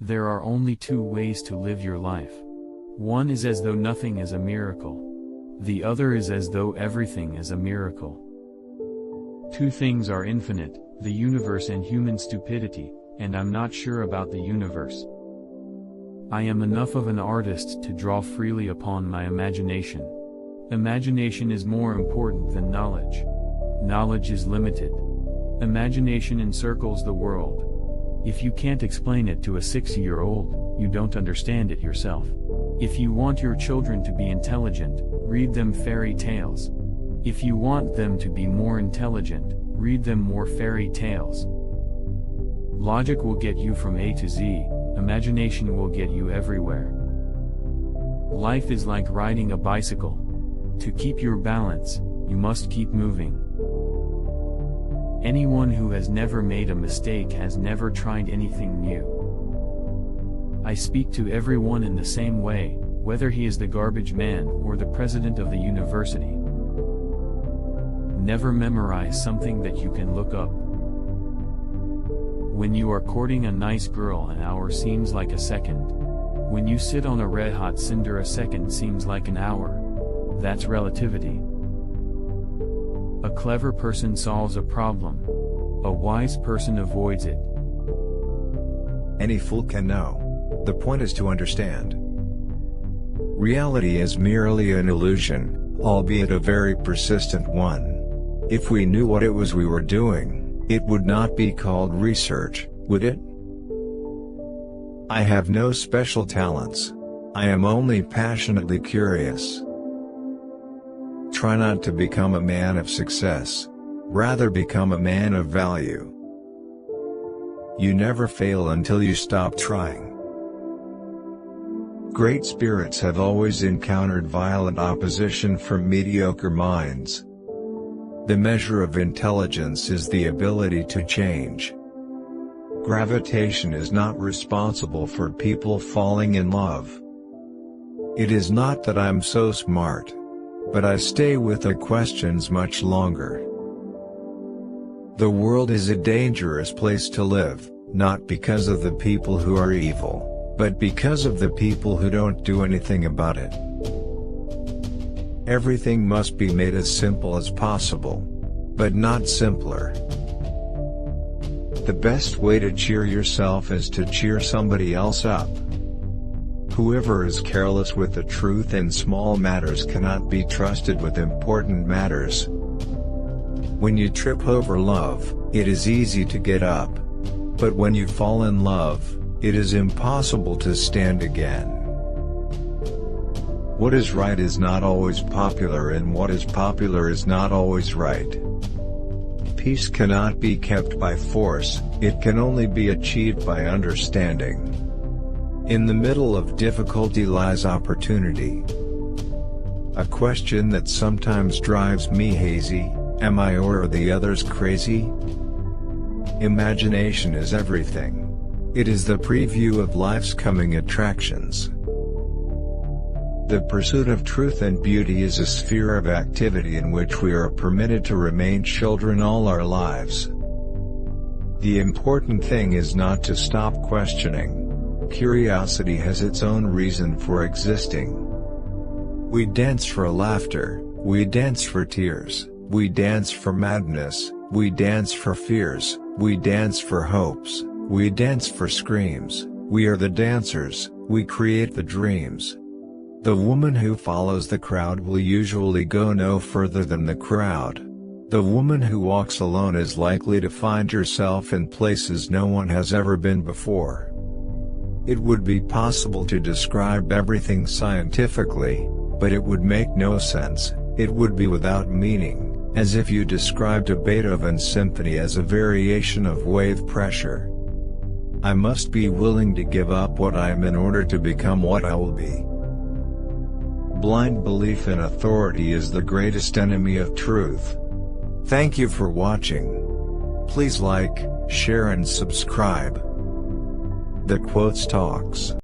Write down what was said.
There are only two ways to live your life. One is as though nothing is a miracle. The other is as though everything is a miracle. Two things are infinite, the universe and human stupidity, and I'm not sure about the universe. I am enough of an artist to draw freely upon my imagination. Imagination is more important than knowledge. Knowledge is limited. Imagination encircles the world. If you can't explain it to a 6-year-old, you don't understand it yourself. If you want your children to be intelligent, read them fairy tales. If you want them to be more intelligent, read them more fairy tales. Logic will get you from A to Z, imagination will get you everywhere. Life is like riding a bicycle. To keep your balance, you must keep moving. Anyone who has never made a mistake has never tried anything new. I speak to everyone in the same way, whether he is the garbage man or the president of the university. Never memorize something that you can look up. When you are courting a nice girl, an hour seems like a second. When you sit on a red-hot cinder, a second seems like an hour. That's relativity. A clever person solves a problem. A wise person avoids it. Any fool can know. The point is to understand. Reality is merely an illusion, albeit a very persistent one. If we knew what it was we were doing, it would not be called research, would it? I have no special talents. I am only passionately curious. Try not to become a man of success. Rather become a man of value. You never fail until you stop trying. Great spirits have always encountered violent opposition from mediocre minds. The measure of intelligence is the ability to change. Gravitation is not responsible for people falling in love. It is not that I'm so smart. But I stay with the questions much longer. The world is a dangerous place to live, not because of the people who are evil, but because of the people who don't do anything about it. Everything must be made as simple as possible, but not simpler. The best way to cheer yourself is to cheer somebody else up. Whoever is careless with the truth in small matters cannot be trusted with important matters. When you trip over love, it is easy to get up. But when you fall in love, it is impossible to stand again. What is right is not always popular, and what is popular is not always right. Peace cannot be kept by force, it can only be achieved by understanding. In the middle of difficulty lies opportunity. A question that sometimes drives me hazy: am I or are the others crazy? Imagination is everything. It is the preview of life's coming attractions. The pursuit of truth and beauty is a sphere of activity in which we are permitted to remain children all our lives. The important thing is not to stop questioning. Curiosity has its own reason for existing. We dance for laughter, we dance for tears, we dance for madness, we dance for fears, we dance for hopes, we dance for screams. We are the dancers, we create the dreams. The woman who follows the crowd will usually go no further than the crowd. The woman who walks alone is likely to find herself in places no one has ever been before. It would be possible to describe everything scientifically, but it would make no sense, it would be without meaning, as if you described a Beethoven symphony as a variation of wave pressure. I must be willing to give up what I am in order to become what I will be. Blind belief in authority is the greatest enemy of truth. Thank you for watching. Please like, share and subscribe. The Quotes Talks.